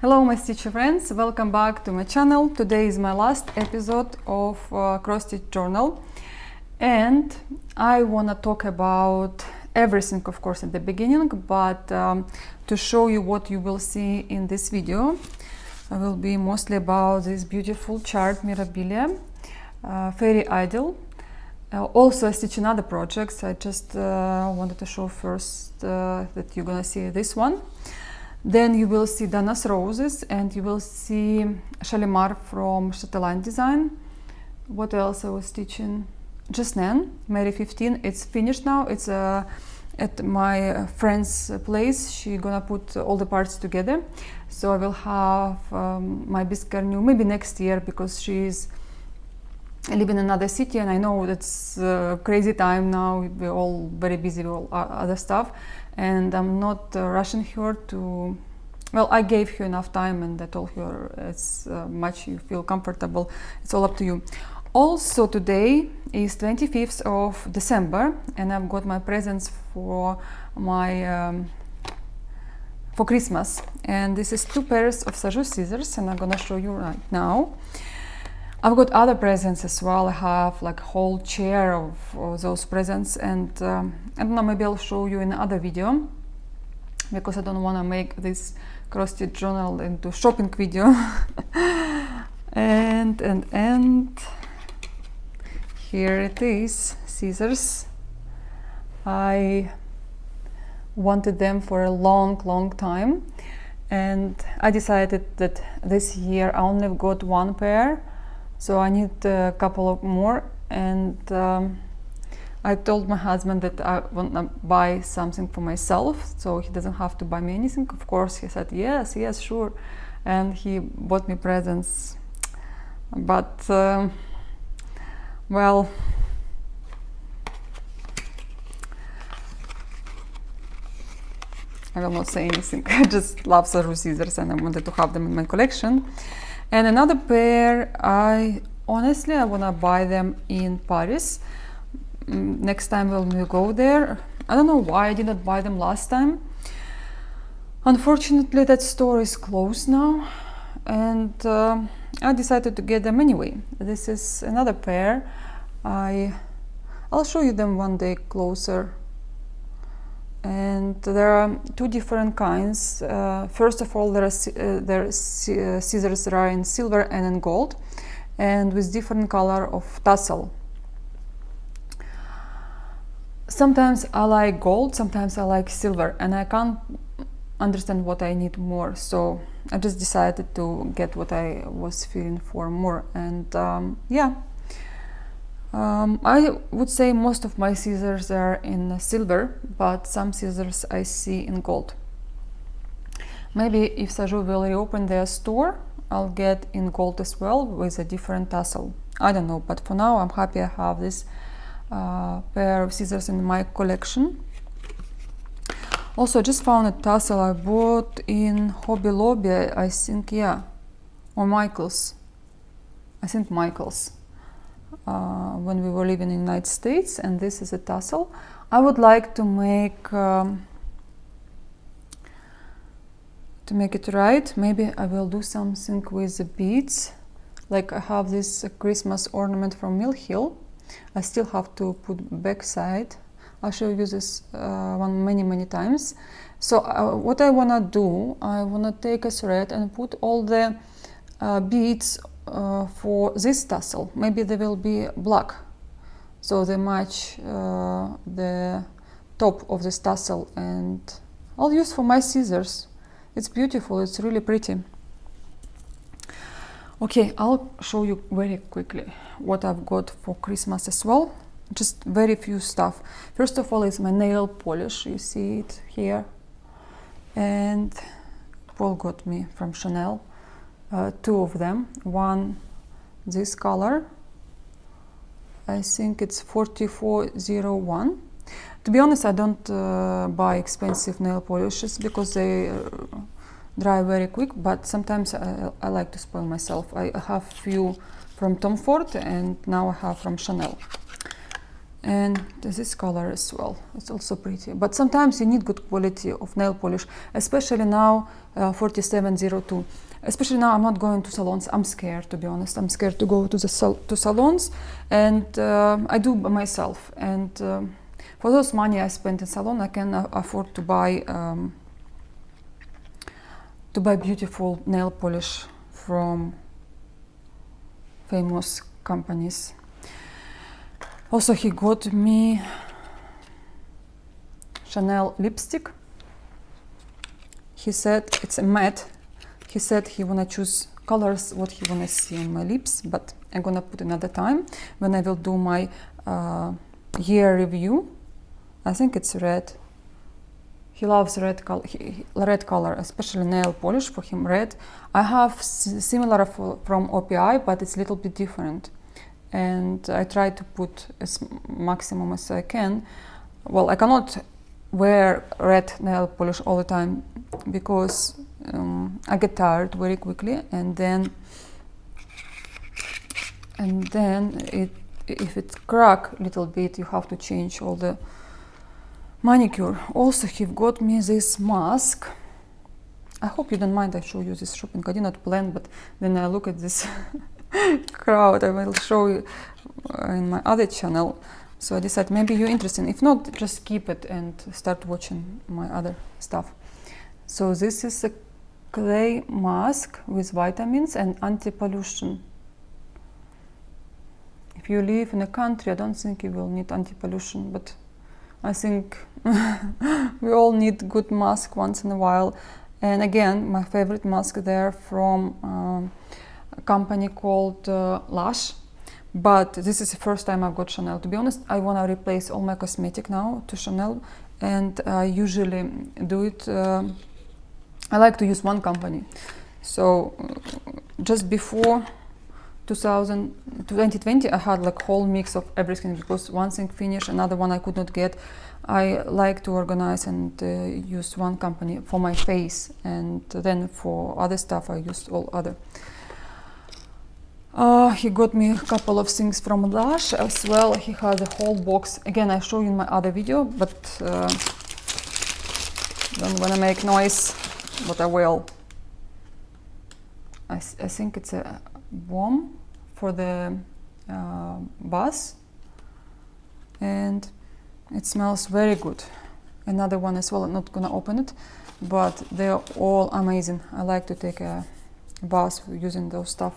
Hello my stitcher friends, welcome back to my channel. Today is my last episode of cross-stitch journal and I want to talk about everything, of course, at the beginning, but to show you what you will see in this video, I will be mostly about this beautiful chart Mirabilia, Fairy Idyll. Also I stitch in other projects. I just wanted to show first that you're gonna see this one. Then you will see Dana's Roses and you will see Shalimar from Chatelaine Design. What else I was stitching? Just Nan, Marry15. It's finished now. It's at my friend's place. She's gonna put all the parts together. So I will have my Biscar new maybe next year because she's living in another city and I know it's crazy time now. We're all very busy with all other stuff. And I'm not rushing her to, well, I gave her enough time and I told her as much you feel comfortable, it's all up to you. Also today is 25th of December and I've got my presents for my for Christmas, and this is 2 pairs of Sajou scissors and I'm gonna show you right now. I've got other presents as well. I have like a whole chair of those presents, and I don't know, maybe I'll show you in another video because I don't want to make this cross-stitch journal into shopping video. and here it is, scissors. I wanted them for a long time and I decided that this year I only got 1 pair. So I need a couple of more, and I told my husband that I want to buy something for myself, so he doesn't have to buy me anything. Of course, he said yes, sure, and he bought me presents. But well, I will not say anything. I just love Sajou scissors and I wanted to have them in my collection. And another pair, I honestly want to buy them in Paris next time when we go there. I don't know why I did not buy them last time. Unfortunately, that store is closed now, and I decided to get them anyway. This is another pair. I'll show you them one day closer. And there are 2 different kinds. First of all, their scissors are in silver and in gold, and with different color of tassel. Sometimes I like gold, sometimes I like silver, and I can't understand what I need more. So I just decided to get what I was feeling for more. And yeah. I would say most of my scissors are in silver, but some scissors I see in gold. Maybe if Sajou will reopen their store, I'll get in gold as well with a different tassel. I don't know, but for now I'm happy I have this pair of scissors in my collection. Also, I just found a tassel I bought in Hobby Lobby, I think, yeah, or Michael's. I think Michael's. When we were living in the United States, and this is a tassel. I would like to make it right. Maybe I will do something with the beads. Like I have this Christmas ornament from Mill Hill. I still have to put back side. I'll show you this one many times. So what I wanna do, I wanna take a thread and put all the beads for this tassel. Maybe they will be black, so they match the top of this tassel, and I'll use for my scissors. It's beautiful, it's really pretty. Okay, I'll show you very quickly what I've got for Christmas as well. Just very few stuff. First of all is my nail polish, you see it here, and Paul got me from Chanel. 2 of them. One this color, I think it's 4401. To be honest, I don't buy expensive nail polishes because they dry very quick, but sometimes I like to spoil myself. I have few from Tom Ford and now I have from Chanel. And this color as well, it's also pretty. But sometimes you need good quality of nail polish, especially now, 4702. Especially now I'm not going to salons. I'm scared, to be honest. I'm scared to go to the salons, and I do by myself. And for those money I spent in salon, I can afford to buy beautiful nail polish from famous companies. Also, he got me Chanel lipstick. He said it's a matte. He said he wanna choose colors what he wanna see on my lips, but I'm gonna put another time when I will do my year review. I think it's red. He loves red color. Red color, especially nail polish for him. Red. I have similar from OPI, but it's a little bit different. And I try to put as maximum as I can. Well, I cannot wear red nail polish all the time because I get tired very quickly, and then if it crack a little bit, you have to change all the manicure. Also, he got me this mask. I hope you don't mind I show you this shopping. I did not plan, but then I look at this crowd. I will show you in my other channel. So I decided maybe you're interested. If not, just keep it and start watching my other stuff. So this is a clay mask with vitamins and anti-pollution. If you live in a country, I don't think you will need anti-pollution, but I think we all need good mask once in a while. And again, my favorite mask there from a company called Lush. But this is the first time I've got Chanel. To be honest, I want to replace all my cosmetic now to Chanel, and I usually do it. I like to use one company. So just before 2020, I had like whole mix of everything because one thing finished, another one I could not get. I like to organize and use one company for my face, and then for other stuff I used all other. He got me a couple of things from Lush as well. He had a whole box. Again, I show you in my other video, but don't wanna make noise, but I will. I think it's a bomb for the bus, and it smells very good. Another one as well. I'm not gonna open it, but they're all amazing. I like to take a bath using those stuff.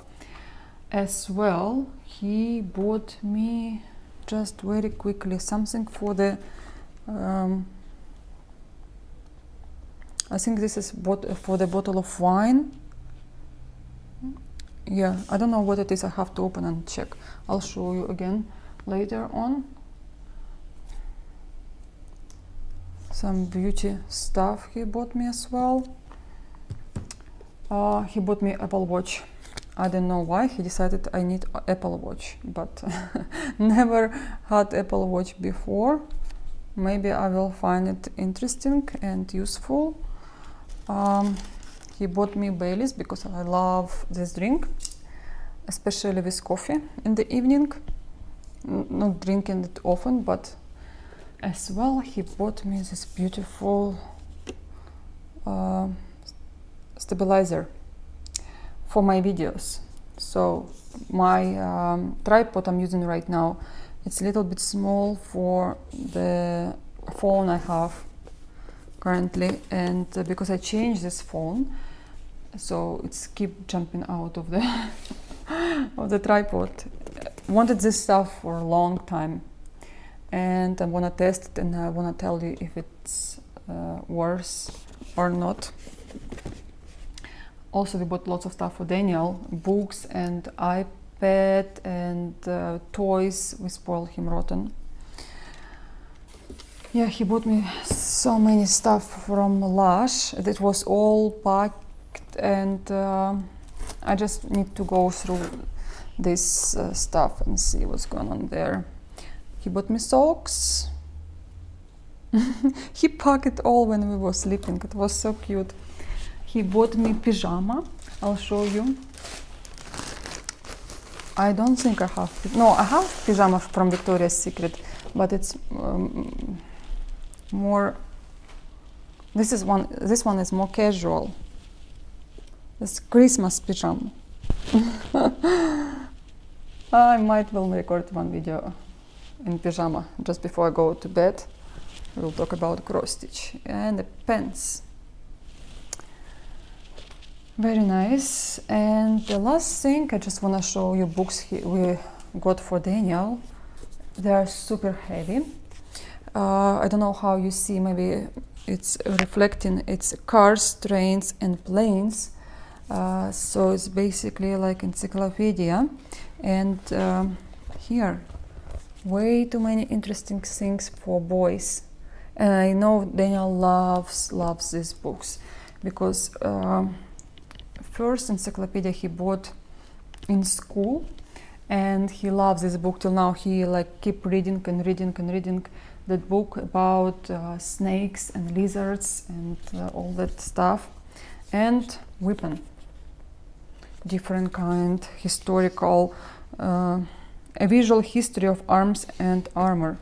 As well, he bought me just very quickly something for the I think this is for the bottle of wine. Yeah, I don't know what it is. I have to open and check. I'll show you again later on. Some beauty stuff he bought me as well. He bought me Apple Watch. I don't know why he decided I need Apple Watch, but never had Apple Watch before. Maybe I will find it interesting and useful. He bought me Baileys because I love this drink, especially with coffee in the evening. Not drinking it often, but as well he bought me this beautiful stabilizer for my videos. So my tripod I'm using right now, it's a little bit small for the phone I have currently, and because I changed this phone, so it's keep jumping out of the of the tripod. Wanted this stuff for a long time, and I want to test it, and I want to tell you if it's worse or not. Also, we bought lots of stuff for Daniel, books and iPad and toys. We spoiled him rotten. Yeah, he bought me so many stuff from Lush. It was all packed, and I just need to go through this stuff and see what's going on there. He bought me socks. He packed it all when we were sleeping. It was so cute. He bought me pyjama. I'll show you. I don't think I have. No, I have pyjama from Victoria's Secret, but it's more. This one is more casual. It's Christmas pajama. I might will record one video in pyjama just before I go to bed. We'll talk about cross stitch and the pants. Very nice. And the last thing, I just want to show you books we got for Daniel. They are super heavy. I don't know how you see, maybe it's reflecting. It's cars, trains and planes. So it's basically like encyclopedia. And here, way too many interesting things for boys. And I know Daniel loves these books, because first encyclopedia he bought in school, and he loves this book till now. He like keep reading and reading and reading that book about snakes and lizards and all that stuff, and weapon, different kind, historical, a visual history of arms and armor.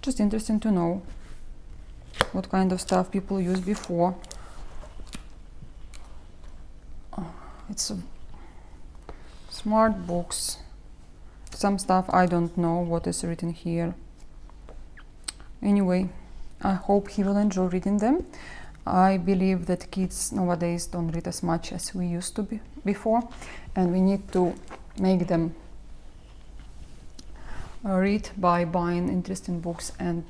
Just interesting to know what kind of stuff people used before. It's smart books. Some stuff I don't know what is written here. Anyway, I hope he will enjoy reading them. I believe that kids nowadays don't read as much as we used to be before, and we need to make them read by buying interesting books and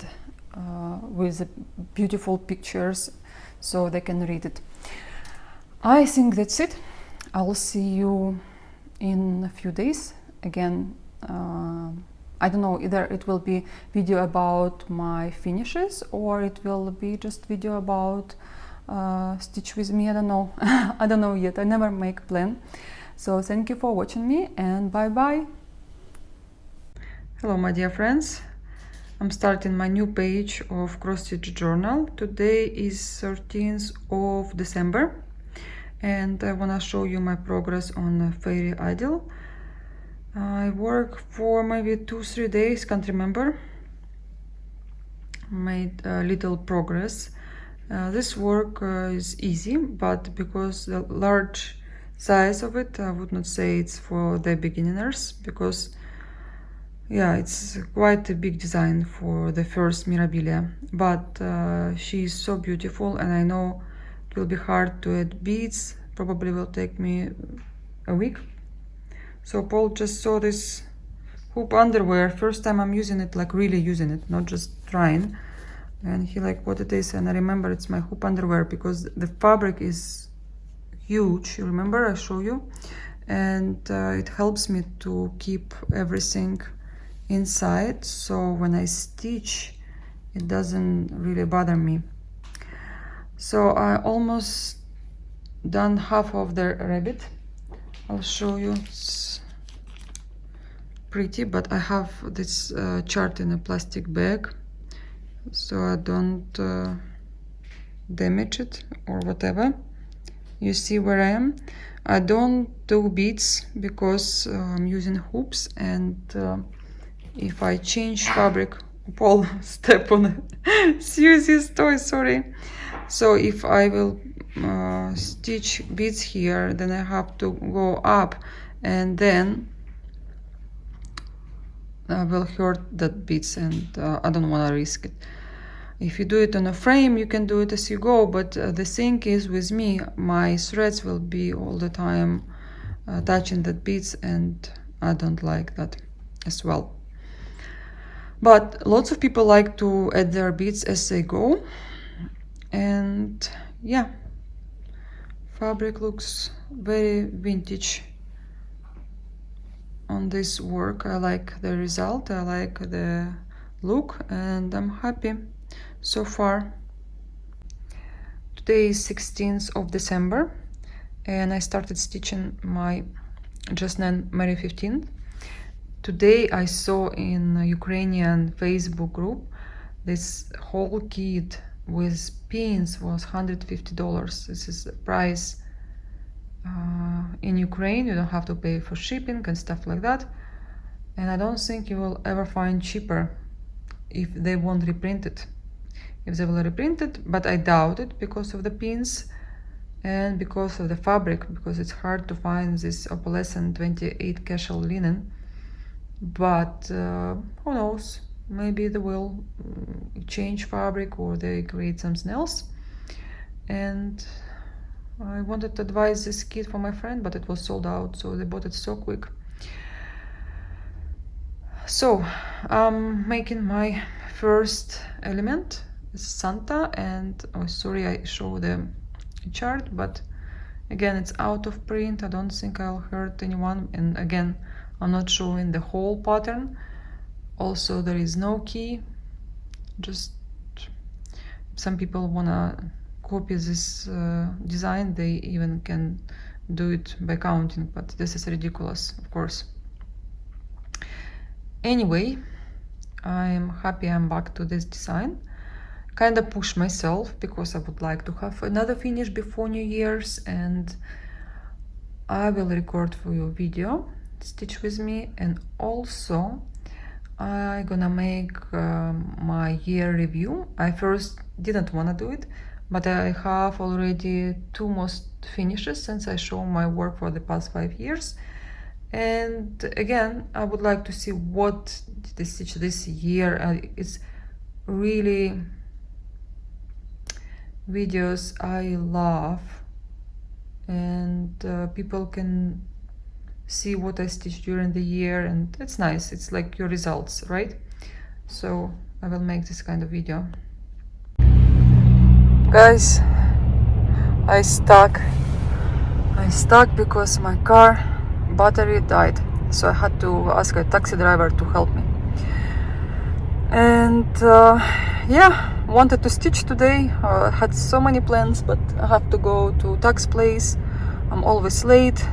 with beautiful pictures, so they can read it. I think that's it. I'll see you in a few days again. I don't know, either it will be video about my finishes or it will be just video about stitch with me. I don't know. I don't know yet. I never make plan. So thank you for watching me, and bye bye. Hello my dear friends. I'm starting my new page of cross stitch journal. Today is 13th of December, and I want to show you my progress on Fairy Idyll. I work for maybe 2-3 days, can't remember. Made a little progress. This work is easy, but because the large size of it, I would not say it's for the beginners, because yeah, it's quite a big design for the first Mirabilia, but she is so beautiful, and I know it will be hard to add beads. Probably will take me a week. So Paul just saw this hoop underwear. First time I'm using it, like really using it, not just trying. And he like, what it is? And I remember it's my hoop underwear, because the fabric is huge. You remember I show you? And it helps me to keep everything inside, so when I stitch it doesn't really bother me. So I almost done half of the rabbit. I'll show you. It's pretty, but I have this chart in a plastic bag, so I don't damage it or whatever. You see where I am. I don't do beads because I'm using hoops, and if I change fabric, Paul step on Susie's toy, sorry. So if I will stitch beads here, then I have to go up, and then I will hurt that beads, and I don't want to risk it. If you do it on a frame, you can do it as you go, but the thing is with me, my threads will be all the time touching that beads, and I don't like that as well. But lots of people like to add their beads as they go, and yeah, fabric looks very vintage on this work. I like the result, I like the look, and I'm happy so far. Today is 16th of December, and I started stitching my just then Marry15. Today I saw in a Ukrainian Facebook group this whole kit with pins was $150. This is the price in Ukraine. You don't have to pay for shipping and stuff like that. and I don't think you will ever find cheaper if they won't reprint it. If they will reprint it, but I doubt it because of the pins and because of the fabric, because it's hard to find this opalescent 28 casual linen. But who knows, maybe they will change fabric or they create something else. And I wanted to advise this kit for my friend, but it was sold out, so they bought it so quick. So I'm making my first element, Santa, and oh sorry, I show the chart, but again it's out of print. I don't think I'll hurt anyone, and again I'm not showing the whole pattern. Also there is no key, just some people wanna copy this design, they even can do it by counting, but this is ridiculous, of course. Anyway, I'm happy I'm back to this design. Kind of push myself because I would like to have another finish before New Year's, and I will record for you a video, stitch with me, and also I'm gonna make my year review. I first didn't want to do it, but I have already 2 most finishes since I show my work for the past 5 years. And again, I would like to see what did I stitch this year. It's really videos I love, and people can see what I stitched during the year, and it's nice. It's like your results, right? So I will make this kind of video. Guys, I stuck because my car battery died, so I had to ask a taxi driver to help me. And yeah, wanted to stitch today. I had so many plans, but I have to go to tax place. I'm always late,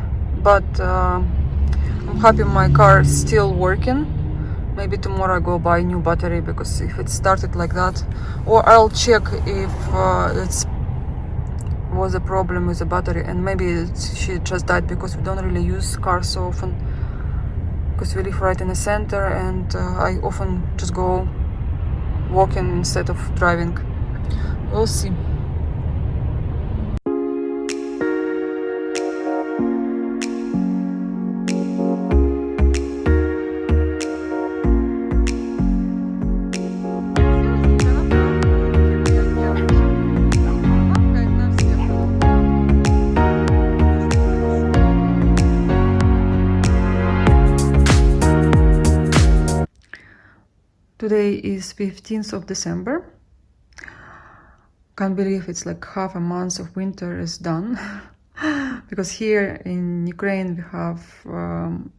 but I'm happy my car is still working. Maybe tomorrow I go buy a new battery, because if it started like that, or I'll check if it's was a problem with the battery, and maybe she just died because we don't really use cars so often, because we live right in the center, and I often just go walking instead of driving. We'll see. Today is 15th of December. Can't believe it's like half a month of winter is done. Because here in Ukraine we have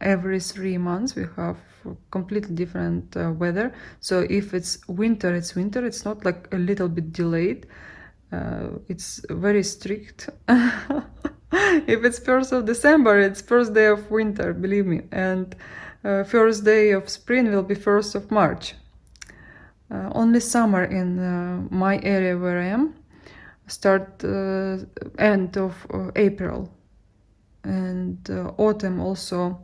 every 3 months we have completely different weather. So if it's winter, it's winter. It's not like a little bit delayed. It's very strict. If it's 1st of December, it's first day of winter, believe me. And first day of spring will be 1st of March. Only summer in my area where I am start end of April, and autumn also.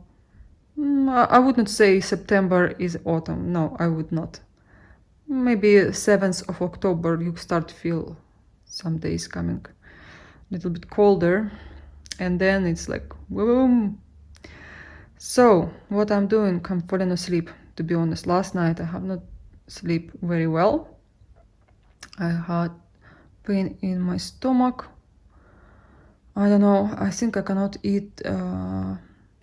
I wouldn't say September is autumn. No, I would not. Maybe 7th of October you start to feel some days coming a little bit colder, and then it's like boom. So what I'm doing, I'm falling asleep. To be honest, last night I have not sleep very well. I had pain in my stomach. I don't know, I think I cannot eat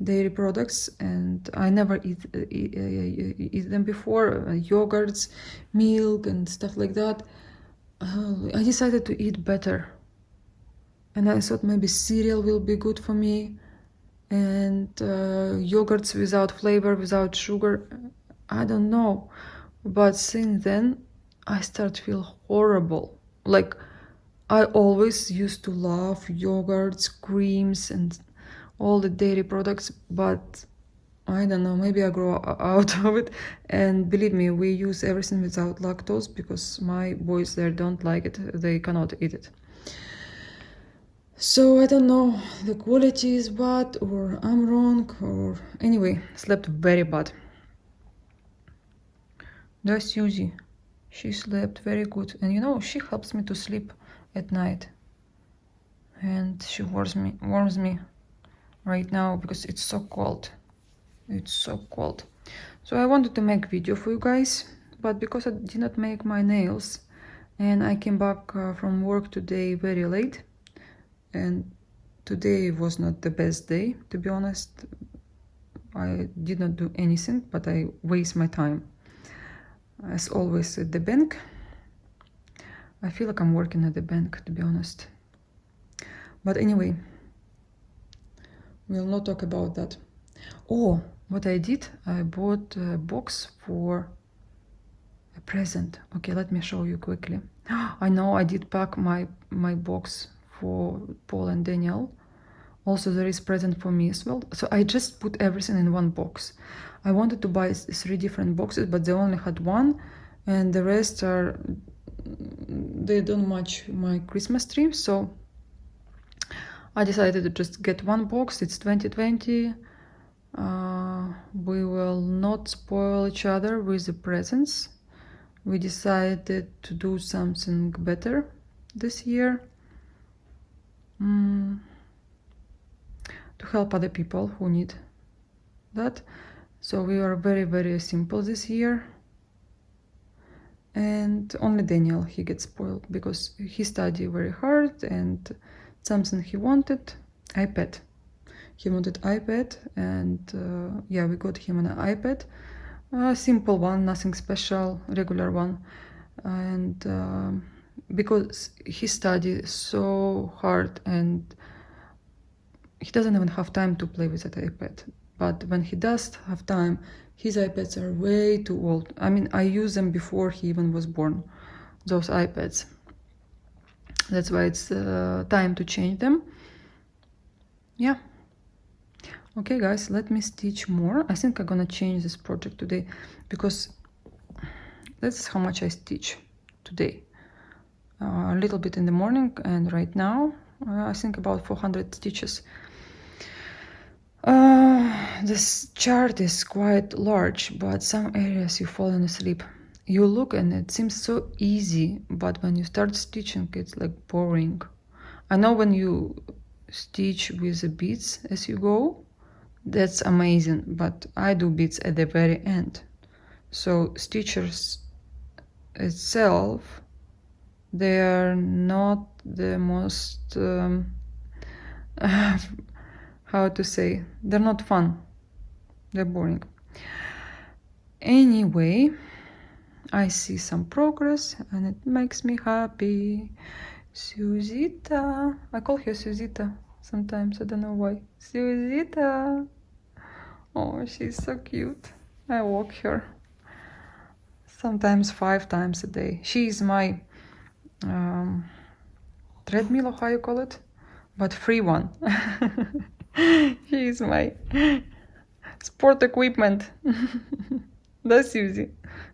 dairy products, and I never eat them before, yogurts, milk and stuff like that. I decided to eat better, and I thought maybe cereal will be good for me, and yogurts without flavor, without sugar. I don't know. But since then, I start to feel horrible. Like, I always used to love yogurts, creams, and all the dairy products, but I don't know, maybe I grow out of it. And believe me, we use everything without lactose, because my boys there don't like it. They cannot eat it. So I don't know, the quality is bad, or I'm wrong, or anyway, slept very bad. There's Susie. She slept very good, and you know, she helps me to sleep at night. And she warms me right now because it's so cold. It's so cold. So I wanted to make video for you guys, but because I did not make my nails and I came back from work today very late, and today was not the best day, to be honest. I did not do anything, but I waste my time as always at the bank. I feel like I'm working at the bank, to be honest. But anyway, we'll not talk about that. Oh, what I did, I bought a box for a present. Okay, let me show you quickly. I know I did pack my box for Paul and Daniel. Also, there is present for me as well. So I just put everything in one box. I wanted to buy 3 different boxes, but they only had one, and the rest are, they don't match my Christmas tree. So I decided to just get one box. It's 2020. We will not spoil each other with the presents. We decided to do something better this year. To help other people who need that. So we are very, very simple this year. And only Daniel, he gets spoiled because he studied very hard, and something he wanted, iPad. He wanted iPad, and yeah, we got him an iPad. A simple one, nothing special, regular one. And because he studied so hard and he doesn't even have time to play with that iPad. But when he does have time, his iPads are way too old. I mean, I used them before he even was born, those iPads. That's why it's time to change them. Yeah. Okay, guys, let me stitch more. I think I'm gonna change this project today because that's how much I stitch today. A little bit in the morning, and right now I think about 400 stitches. This chart is quite large, but some areas you fallen asleep. You look and it seems so easy, but when you start stitching, it's like boring. I know when you stitch with the beads as you go, that's amazing, but I do beads at the very end. So stitchers itself, they are not the most how to say, they're not fun, they're boring. Anyway, I see some progress and it makes me happy. Susita, I call her Susita sometimes, I don't know why. Susita, oh, she's so cute. I walk her sometimes 5 times a day. She is my treadmill, or how you call it, but free one. She is my sport equipment. That's Susie.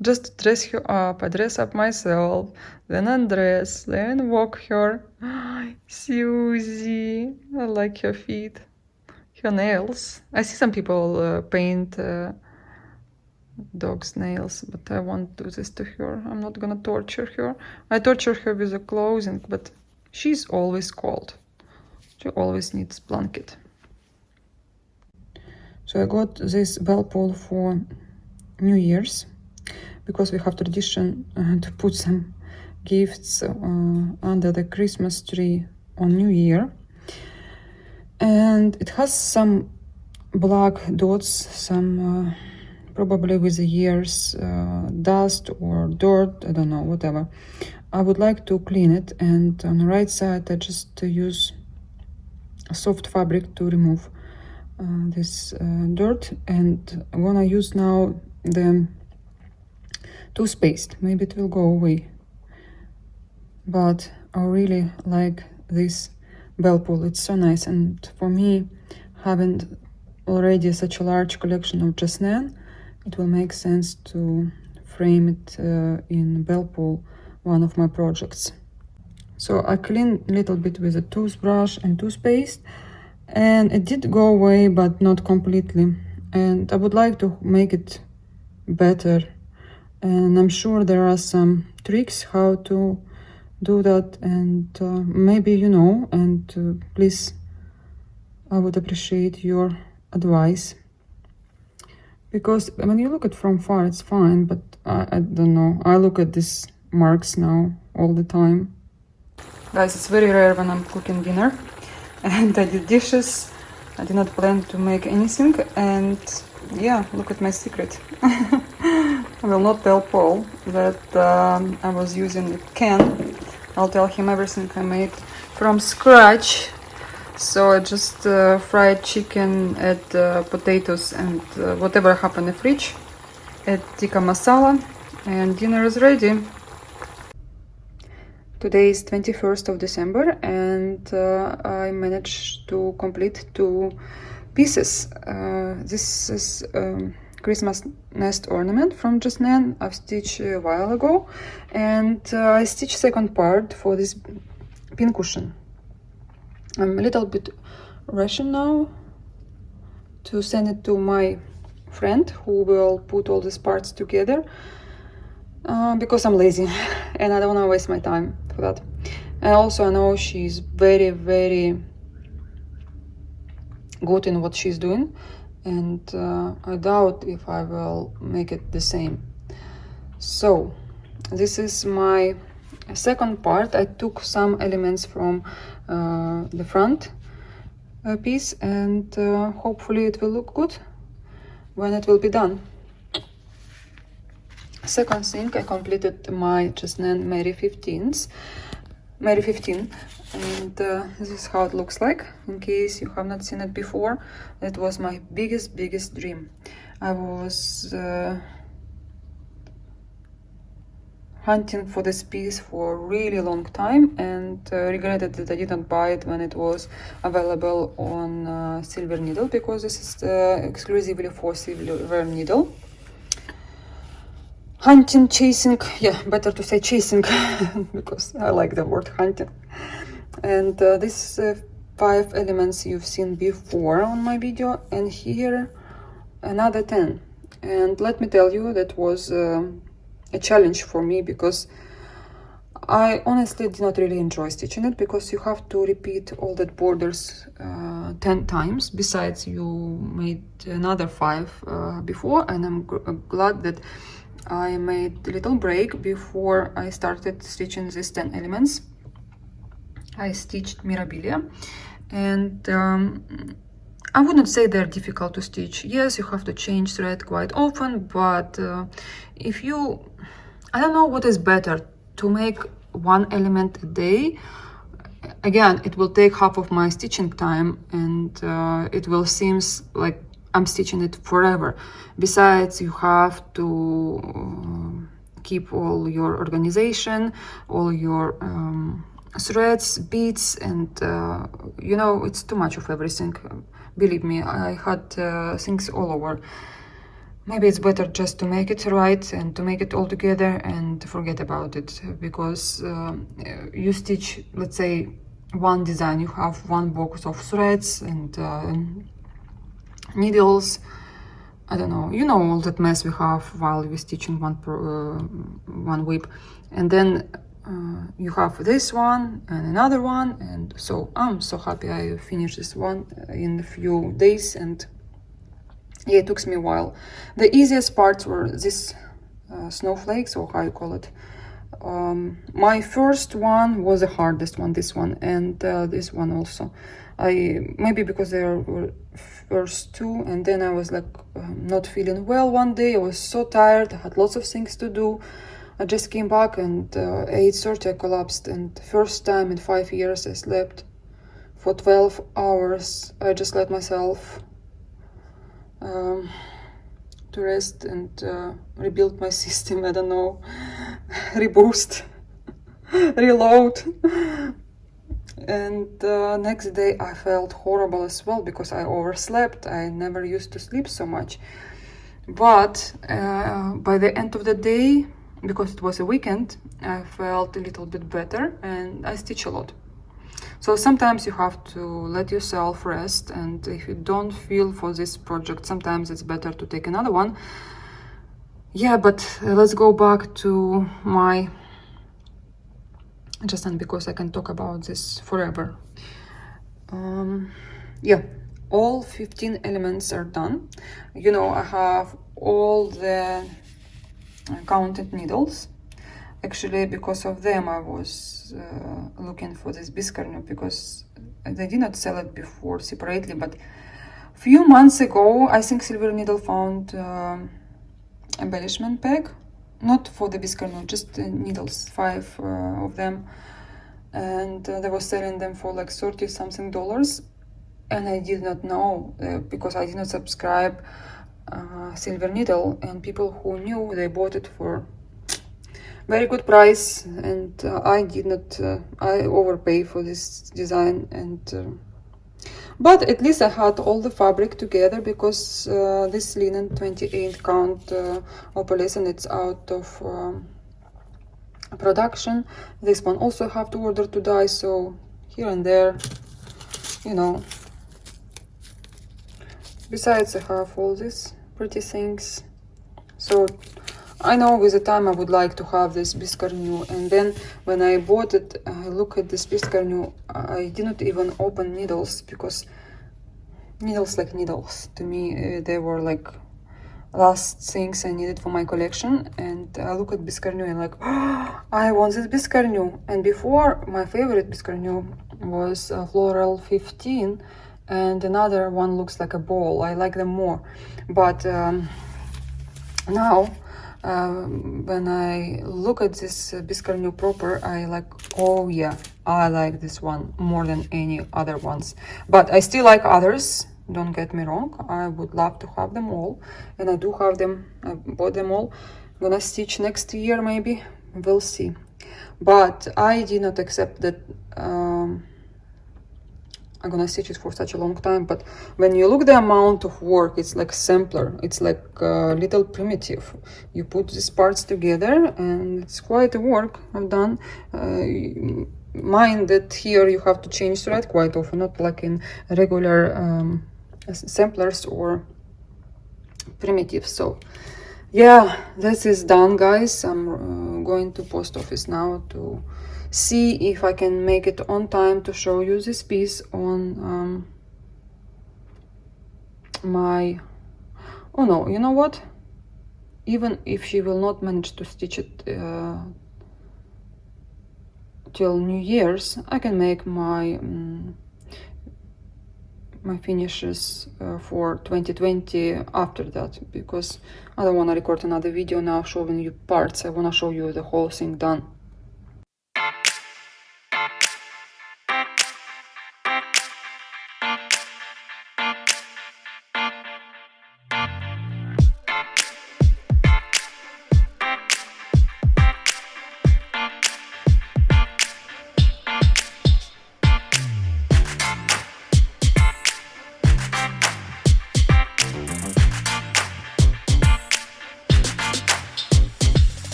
Just dress her up. I dress up myself, then undress, then walk her. Susie, I like her feet, her nails. I see some people paint dog's nails, but I won't do this to her. I'm not gonna torture her. I torture her with the clothing, but she's always cold. She always needs blanket. So I got this bell pull for New Year's because we have tradition to put some gifts under the Christmas tree on New Year. And it has some black dots, some probably with the years dust or dirt, I don't know, whatever. I would like to clean it, and on the right side I just use a soft fabric to remove this dirt, and I'm gonna use now the toothpaste. Maybe it will go away, but I really like this bell pull. It's so nice, and for me, having already such a large collection of Jasnan, it will make sense to frame it in bell pull, one of my projects. So I cleaned a little bit with a toothbrush and toothpaste, and it did go away, but not completely. And I would like to make it better and I'm sure there are some tricks how to do that, and maybe you know, and please, I would appreciate your advice, because when you look at from far it's fine, but I don't know, I look at these marks now all the time. Guys, it's very rare when I'm cooking dinner and I did dishes. I did not plan to make anything, and yeah, look at my secret. I will not tell Paul that I was using a can. I'll tell him everything I made from scratch. So I just fried chicken, add potatoes and whatever I have in the fridge, add tikka masala, and dinner is ready. Today is 21st of December, and I managed to complete 2 pieces. This is Christmas nest ornament from Xstitch I've stitched a while ago, and I stitched second part for this pin cushion. I'm a little bit rushing now to send it to my friend who will put all these parts together, because I'm lazy and I don't want to waste my time for that. And also I know she's very, very good in what she's doing, and I doubt if I will make it the same. So this is my second part. I took some elements from the front piece, and hopefully it will look good when it will be done. Second thing, I completed my Xstitch Marry15, and this is how it looks like, in case you have not seen it before. It was my biggest dream. I was hunting for this piece for a really long time, and regretted that I didn't buy it when it was available on silver needle, because this is exclusively for silver needle. Hunting, chasing, yeah, better to say chasing because I like the word hunting. And these 5 elements you've seen before on my video, and here another 10. And let me tell you, that was a challenge for me, because I honestly did not really enjoy stitching it, because you have to repeat all that borders 10 times. Besides, you made another 5 before, and I'm glad that I made a little break before I started stitching these 10 elements. I stitched Mirabilia, and I wouldn't say they're difficult to stitch. Yes, you have to change thread quite often, but if you, I don't know what is better, to make 1 element a day. Again, it will take half of my stitching time, and it will seem like I'm stitching it forever. Besides, you have to keep all your organization, all your threads, beads, and you know, it's too much of everything. Believe me, I had things all over. Maybe it's better just to make it right and to make it all together and forget about it, because you stitch, let's say, 1 design, you have 1 box of threads and needles. I don't know, you know, all that mess we have while we're stitching one whip, and then you have this one and another one, and so I'm so happy I finished this one in a few days. And yeah, it took me a while. The easiest parts were these snowflakes, or how you call it. My first one was the hardest one, this one, and this one also. Maybe because they were first 2, and then I was like not feeling well one day. I was so tired, I had lots of things to do. I just came back, and 8:30 I collapsed, and first time in 5 years I slept for 12 hours. I just let myself to rest and rebuild my system, I don't know, reboost, reload. And next day I felt horrible as well, because I overslept. I never used to sleep so much. But by the end of the day, because it was a weekend, I felt a little bit better, and I stitch a lot. So sometimes you have to let yourself rest, and if you don't feel for this project, sometimes it's better to take another one. Yeah, but let's go back to my, just because I can talk about this forever. Yeah, all 15 elements are done. You know, I have all the counted needles. Actually, because of them I was looking for this biscarnu, because they did not sell it before separately, but a few months ago I think Silver Needle found embellishment pack, not for the biscarnu, just needles, 5 of them, and they were selling them for like 30 something dollars, and I did not know because I did not subscribe Silver Needle, and people who knew, they bought it for very good price, and I did not I overpay for this design, and but at least I had all the fabric together, because this linen 28 count polyester, it's out of production. This one also have to order to dye, so here and there, you know. Besides, I have all these pretty things, so I know with the time I would like to have this biscarnu. And then when I bought it, I look at this biscarnu, I didn't even open needles, because needles like needles to me, they were like last things I needed for my collection. And I look at biscarnu and like, oh, I want this biscarnu. And before, my favorite biscarnu was Floral 15, and another one looks like a ball. I like them more, but now when I look at this biscarnu proper, I like, oh yeah, I like this one more than any other ones. But I still like others, don't get me wrong. I would love to have them all, and I do have them. I bought them all. I'm gonna stitch next year maybe, we'll see. But I did not accept that I'm gonna stitch it for such a long time. But when you look the amount of work, it's like simpler, it's like a little primitive. You put these parts together and it's quite a work I've done. Mind that here you have to change thread quite often, not like in regular samplers or primitives. So yeah, this is done, guys. I'm going to post office now to see if I can make it on time to show you this piece on my, oh no, you know what, even if she will not manage to stitch it till New Year's, I can make my my finishes for 2020 after that, because I don't want to record another video now showing you parts. I want to show you the whole thing done.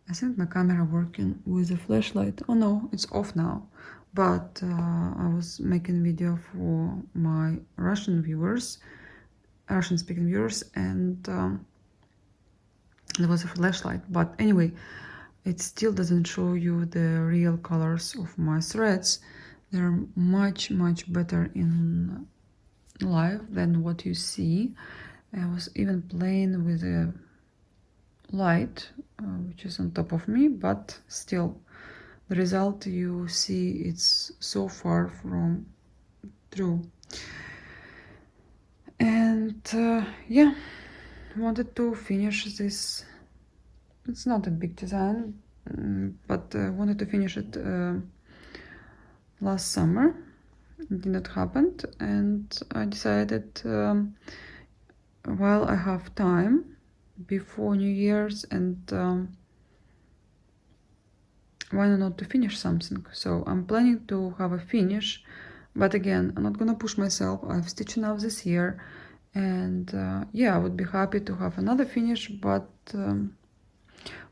I think my camera working with a flashlight. Oh no, it's off now. But I was making video for my Russian viewers, Russian speaking viewers, and there was a flashlight. But anyway, it still doesn't show you the real colors of my threads. They're much better in live than what you see. I was even playing with a light which is on top of me, but still the result you see, it's so far from true. And yeah, wanted to finish this. It's not a big design, but wanted to finish it last summer. It did not happen, and I decided while I have time before New Year's, and why not to finish something. So I'm planning to have a finish, but again, I'm not gonna push myself. I've stitched enough this year, and yeah, I would be happy to have another finish, but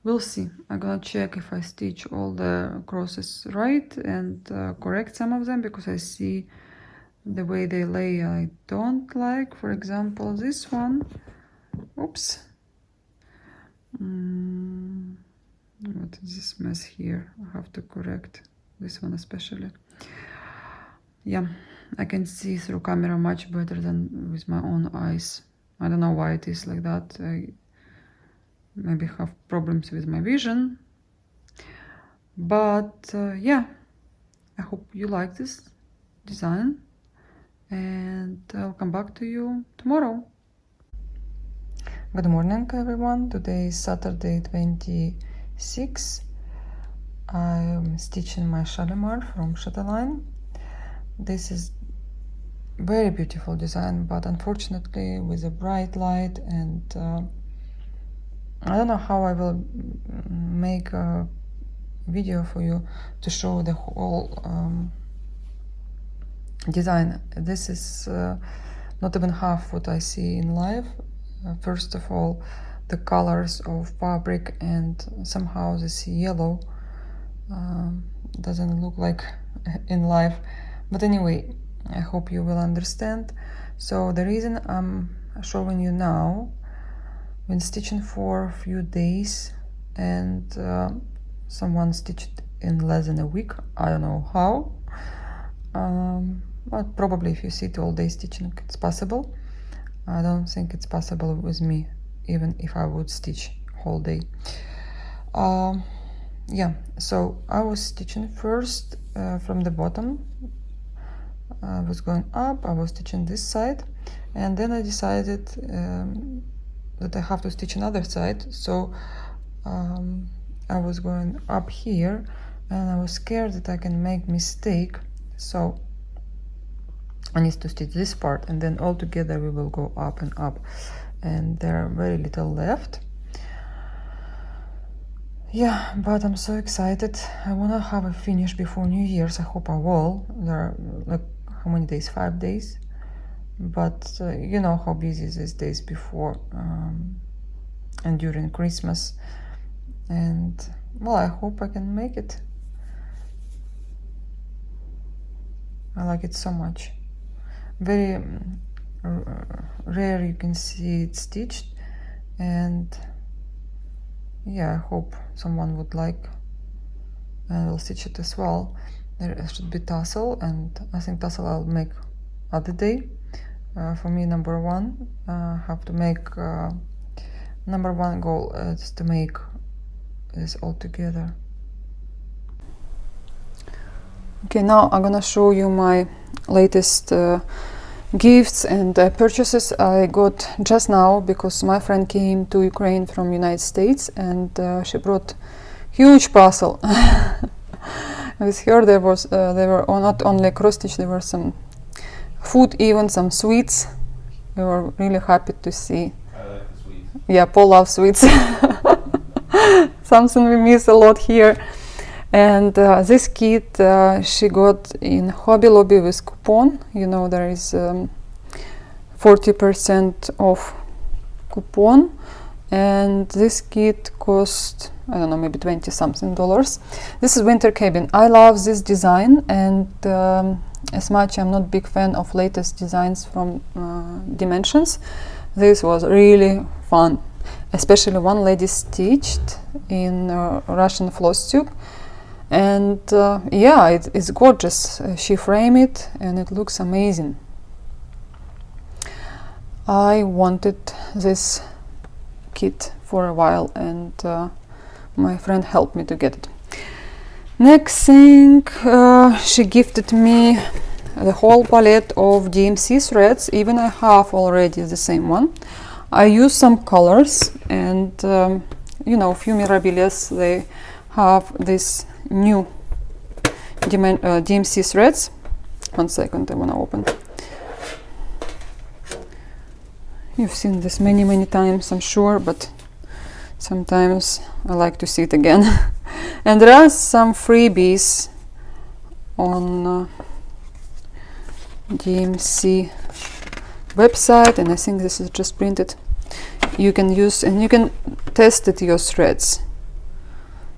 we'll see. I'm gonna check if I stitch all the crosses right and correct some of them, because I see the way they lay I don't like. For example, this one, Oops. What is this mess here? I have to correct this one especially. Yeah, I can see through camera much better than with my own eyes. I don't know why it is like that. I maybe have problems with my vision. But yeah, I hope you like this design, and I'll come back to you tomorrow. Good morning, everyone. Today is Saturday 26. I'm stitching my Shalimar from Chatelaine. This is very beautiful design, but unfortunately with a bright light, and I don't know how I will make a video for you to show the whole design. This is not even half what I see in live. First of all, the colors of fabric, and somehow this yellow doesn't look like in live. But anyway, I hope you will understand. So the reason I'm showing you now, been stitching for a few days, and someone stitched in less than a week. I don't know how, but probably if you sit all day stitching, it's possible. I don't think it's possible with me, even if I would stitch whole day. Yeah, so I was stitching first from the bottom. I was going up, I was stitching this side, and then I decided that I have to stitch another side. So I was going up here, and I was scared that I can make mistake. So I need to stitch this part, and then all together we will go up and up, and there are very little left. Yeah, but I'm so excited. I want to have a finish before New Year's. I hope I will. There are like how many days? 5 days. But you know how busy these days before and during Christmas. And well, I hope I can make it. I like it so much. Very rare you can see it stitched, and yeah, I hope someone would like and will stitch it as well. There should be tassel, and I think tassel I'll make other day. For me, number one, have to make number one goal is to make this all together. Okay, now I'm gonna show you my latest gifts and purchases I got just now, because my friend came to Ukraine from United States, and she brought huge parcel. With her there were not only cross stitch, there were some food, even some sweets. We were really happy to see. I like the sweets. Yeah, Paul loves sweets. Something we miss a lot here. And this kit she got in Hobby Lobby with coupon. You know, there is 40% off coupon, and this kit cost, I don't know, maybe $20-something. This is winter cabin. I love this design, and as much I'm not big fan of latest designs from Dimensions, this was really fun. Especially one lady stitched in Russian floss tube. And yeah, it's gorgeous. She framed it, and it looks amazing. I wanted this kit for a while, and my friend helped me to get it. Next thing, she gifted me the whole palette of DMC threads. Even I have already the same one. I use some colors, and you know, few Mirabilias, they have this new DMC threads. 1 second, I want to open. You've seen this many times, I'm sure, but sometimes I like to see it again. And there are some freebies on DMC website, and I think this is just printed. You can use, and you can test it your threads.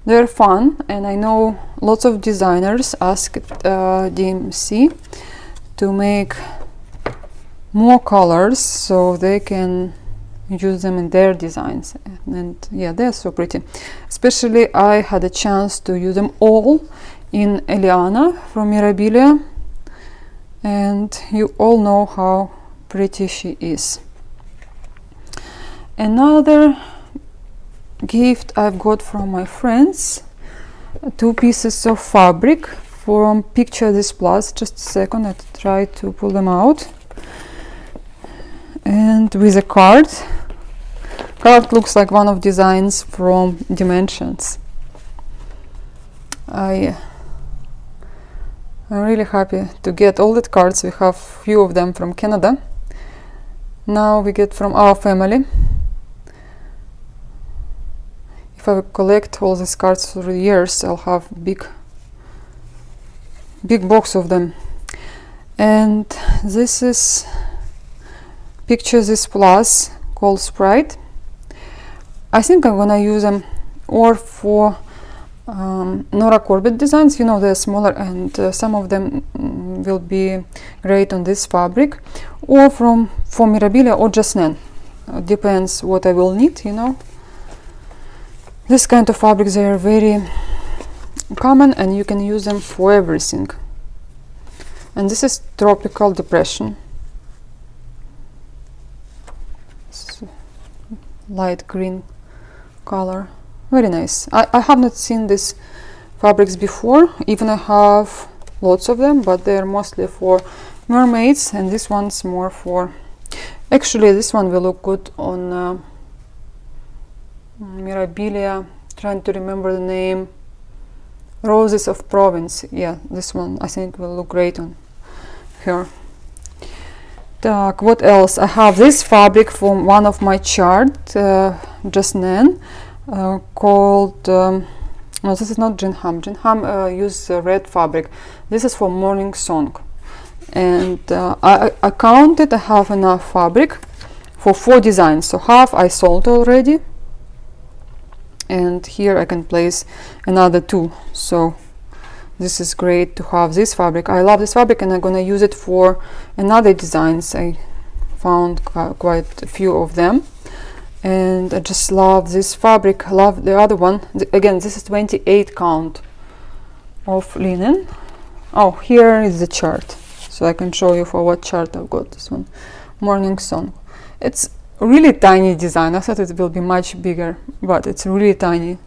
They're fun, and I know lots of designers ask DMC to make more colors so they can use them in their designs, and yeah, they're so pretty. Especially I had a chance to use them all in Eliana from Mirabilia, and you all know how pretty she is. Another gift I've got from my friends, 2 pieces of fabric from Picture This Plus. Just a second, I try to pull them out. And with a card. Card looks like one of designs from Dimensions. I'm really happy to get all the cards. We have few of them from Canada. Now we get from our family. If I collect all these cards for years, I'll have big box of them. And this is Picture This Plus called Sprite. I think I'm gonna use them or for Nora Corbett designs. You know, they're smaller, and some of them will be great on this fabric, or for Mirabilia or just Nan. Depends what I will need, you know. This kind of fabrics, they are very common and you can use them for everything. And this is Tropical Depression. Light green color, very nice. I have not seen these fabrics before, even I have lots of them, but they're mostly for mermaids, and this one's more for, actually this one will look good on Mirabilia, trying to remember the name, Roses of Provence. Yeah, this one I think will look great on her. What else? I have this fabric from one of my chart, just Nan, called, no, this is not Jinham. Jinham use red fabric. This is for Morning Song. And I counted, I have enough fabric for 4 designs. So half I sold already. And here I can place another 2. So this is great to have this fabric. I love this fabric, and I'm gonna use it for another designs. I found quite a few of them, and I just love this fabric. Love the other one. Again, this is 28 count of linen. Oh, here is the chart, so I can show you for what chart I've got this one. Morning Song. It's really tiny design. I thought it will be much bigger, but it's really tiny.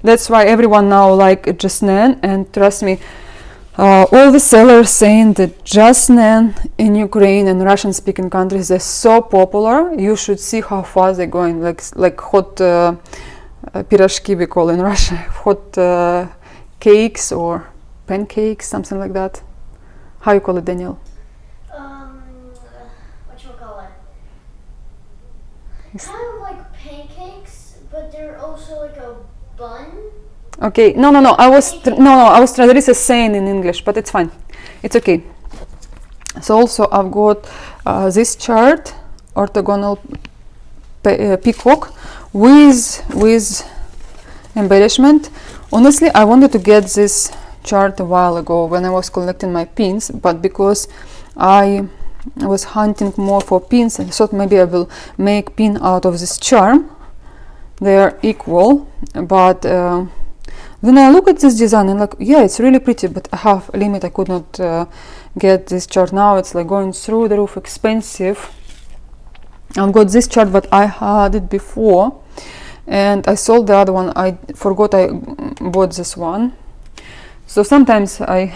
That's why everyone now like Just Nan, and trust me, all the sellers saying that Just Nan in Ukraine and Russian speaking countries, they're so popular. You should see how fast they're going, like hot pirashki we call in Russia, hot cakes or pancakes, something like that. How you call it, Daniel? Whatchamacallit? Kind of like pancakes, but they're also like a bun. Okay, no. I was trying. There is a saying in English, but it's fine. It's okay. So also I've got this chart, orthogonal peacock with embellishment. Honestly, I wanted to get this chart a while ago when I was collecting my pins, but because I was hunting more for pins, I thought maybe I will make pin out of this charm. They are equal, but then I look at this design and like, yeah, it's really pretty, but I have a limit. I could not get this chart now. It's like going through the roof expensive. I've got this chart, but I had it before and I sold the other one. I forgot I bought this one. So sometimes I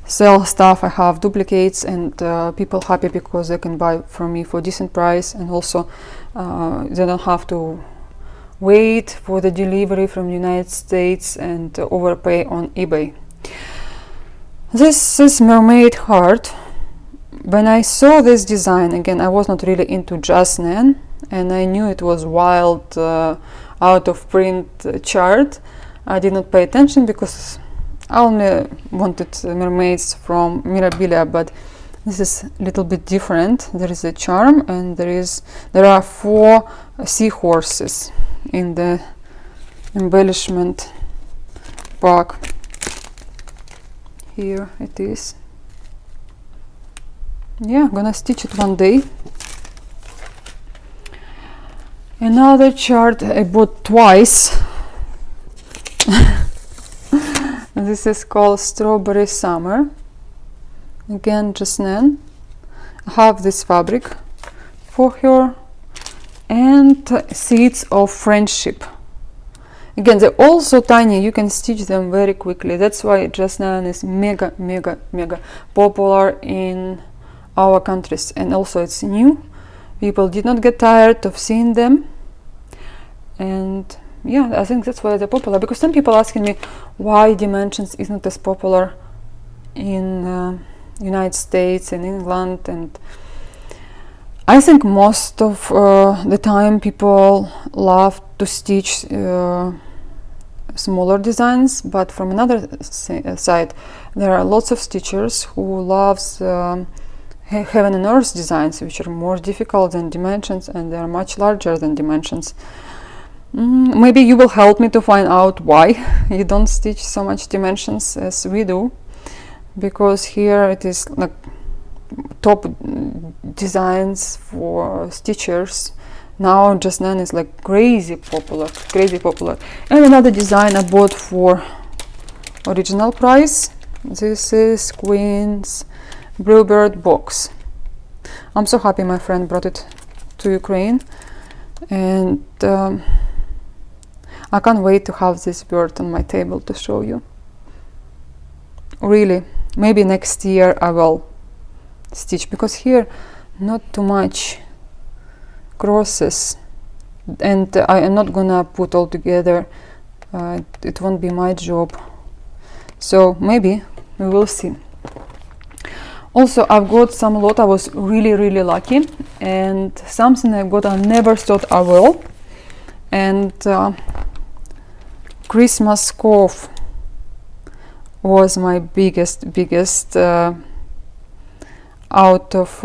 sell stuff, I have duplicates, and people happy because they can buy from me for decent price, and also they don't have to wait for the delivery from the United States and overpay on eBay. This is Mermaid Heart. When I saw this design, again, I was not really into Just Nan, and I knew it was wild, out of print chart. I did not pay attention because I only wanted mermaids from Mirabilia, but this is a little bit different. There is a charm, and there are 4 seahorses in the embellishment pack. Here it is. Yeah, I'm gonna stitch it one day. Another chart I bought twice. This is called Strawberry Summer. Again, Jasnan. I have this fabric for her, and Seeds of Friendship. Again, they're all so tiny, you can stitch them very quickly. That's why Jasnan is mega popular in our countries, and also it's new. People did not get tired of seeing them, and yeah, I think that's why they're popular. Because some people asking me why Dimensions isn't as popular in United States and England, and I think most of the time people love to stitch smaller designs, but from another side there are lots of stitchers who loves Heaven and Earth designs, which are more difficult than Dimensions, and they are much larger than Dimensions. Maybe you will help me to find out why you don't stitch so much Dimensions as we do, because here it is like top designs for stitchers. Now Jasnan is like crazy popular. And another design I bought for original price. This is Queen's Bluebird box. I'm so happy my friend brought it to Ukraine, and I can't wait to have this bird on my table to show you. Really, maybe next year I will stitch, because here not too much crosses, and I am not gonna put all together. It won't be my job, so maybe we will see. Also, I've got some lot. I was really lucky, and something I got I never thought I will. And Christmas scarf was my biggest out of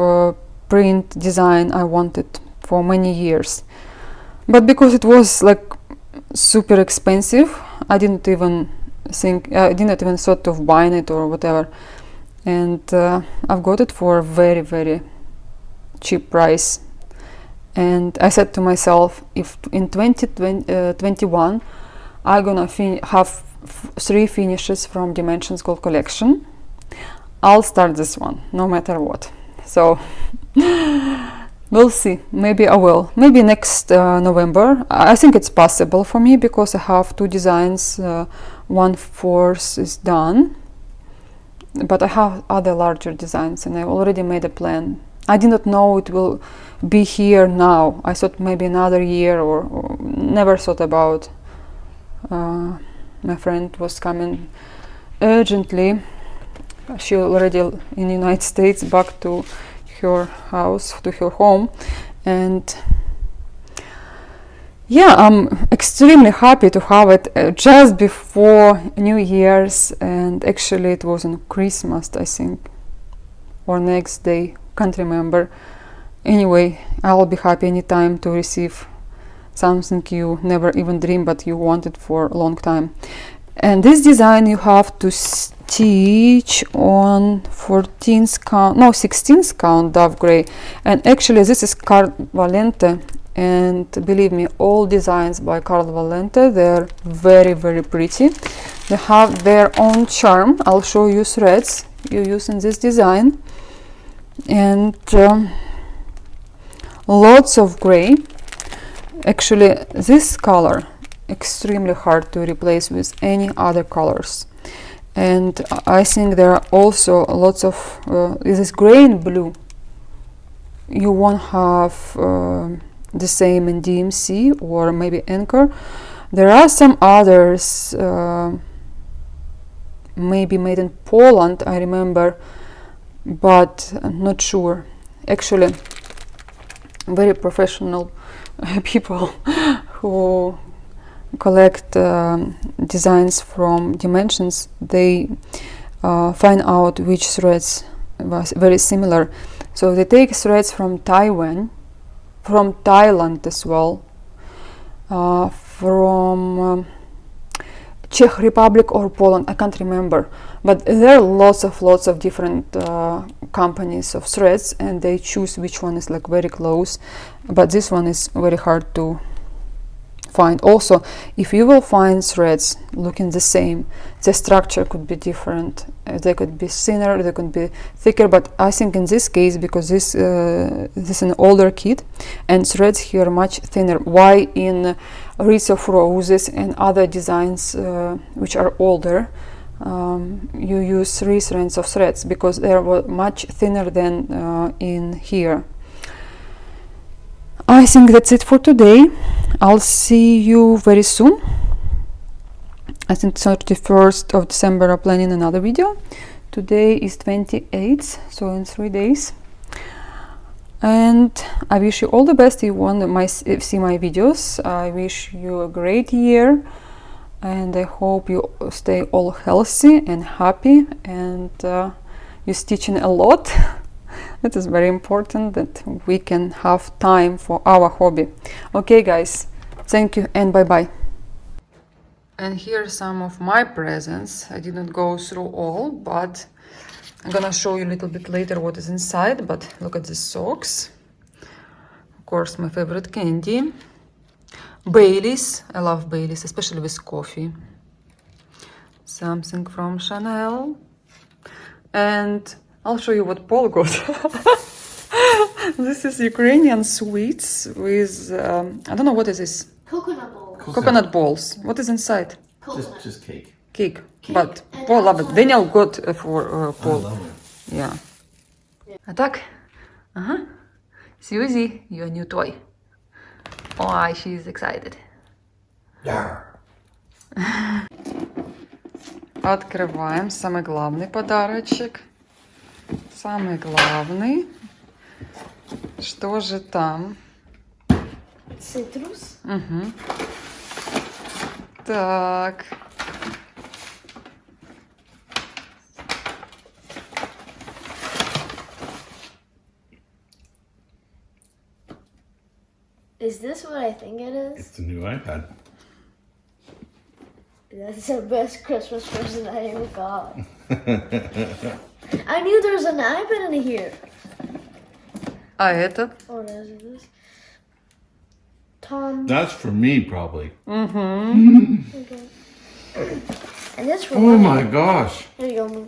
print design I wanted for many years, but because it was like super expensive, I didn't even thought of buying it or whatever. And I've got it for a very cheap price, and I said to myself, if in 2021 I'm gonna have 3 finishes from Dimensions Gold Collection, I'll start this one no matter what. So we'll see. Maybe I will. Maybe next November. I think it's possible for me, because I have 2 designs. 1/4 is done, but I have other larger designs, and I already made a plan. I did not know it will be here now. I thought maybe another year, or never thought about. My friend was coming urgently. She already in the United States, back to her house, to her home, and yeah, I'm extremely happy to have it just before New Year's, and actually it was on Christmas, I think, or next day, can't remember. Anyway, I'll be happy anytime to receive something you never even dreamed but you wanted for a long time. And this design you have to stitch on 14th count, no, 16th count dove gray, and actually this is Carl Valente. And believe me, all designs by Carl Valente, they're very pretty. They have their own charm. I'll show you threads you use in this design, and lots of gray. Actually, this color extremely hard to replace with any other colors, and I think there are also lots of this gray and blue. You won't have the same in DMC or maybe Anchor. There are some others, maybe made in Poland, I remember, but I'm not sure. Actually, very professional people who collect designs from Dimensions, they find out which threads was very similar. So they take threads from Taiwan, from Thailand as well, from Czech Republic or Poland, I can't remember, but there are lots of different companies of threads, and they choose which one is like very close, but this one is very hard to find. Also, if you will find threads looking the same, the structure could be different. They could be thinner, they could be thicker, but I think in this case, because this is an older kit and threads here are much thinner. Why in Wreaths of Roses and other designs which are older, you use 3 strands of threads, because they were much thinner than in here. I think that's it for today. I'll see you very soon. I think 31st of December I'm planning another video. Today is 28th, so in 3 days. And I wish you all the best if you want to see my videos. I wish you a great year, and I hope you stay all healthy and happy, and you're stitching a lot. It is very important that we can have time for our hobby. Okay guys, thank you and bye bye. And here are some of my presents. I did not go through all, but I'm gonna show you a little bit later what is inside. But look at the socks. Of course, my favorite candy. Baileys. I love Baileys, especially with coffee. Something from Chanel. And I'll show you what Paul got. This is Ukrainian sweets with, I don't know, what is this? Coconut balls. Coconut balls. What is inside? Just cake. Cake. But Paul loves it. Daniel got for Paul. I love it. Yeah. А так? Ага. Susie, your new toy. Oh, she's excited. Yeah. Открываем самый главный подарочек. Самый главный. Что же там? Citrus. Угу. Так. Is this what I think it is? It's the new iPad. That's the best Christmas present I ever got. I knew there was an iPad in here. А этот? Oh, that's this. Tom. That's for me, probably. Mm-hmm. Okay. And this for Oh my gosh. Here you go.